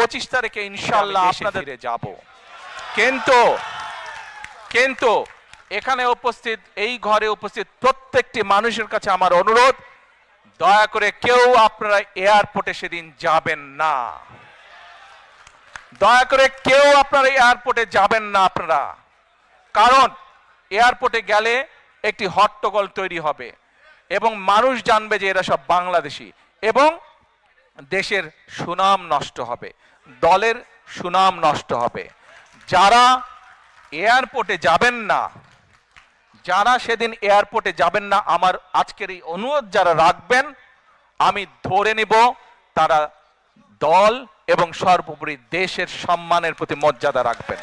25 তারিখে ইনশাআল্লাহ আপনাদের যাব। কিন্তু এখানে উপস্থিত, এই ঘরে উপস্থিত প্রত্যেকটি মানুষের কাছে আমার অনুরোধ, দয়া করে কেউ আপনারা এয়ারপোর্টে সেদিন যাবেন না। দয়া করে কেউ আপনারা এয়ারপোর্টে যাবেন না আপনারা, কারণ এয়ারপোর্টে গেলে একটি হট্টগোল তৈরি হবে এবং মানুষ জানবে যে এরা সব বাংলাদেশি, এবং দেশের সুনাম নষ্ট হবে, দলের সুনাম নষ্ট হবে। যারা এয়ারপোর্টে যাবেন না, যারা সেদিন এয়ারপোর্টে যাবেন না, আমার আজকের এই অনুরোধ যারা রাখবেন, আমি ধরে নিব তারা দল এবং সর্বোপরি দেশের সম্মানের প্রতি মর্যাদা রাখবেন।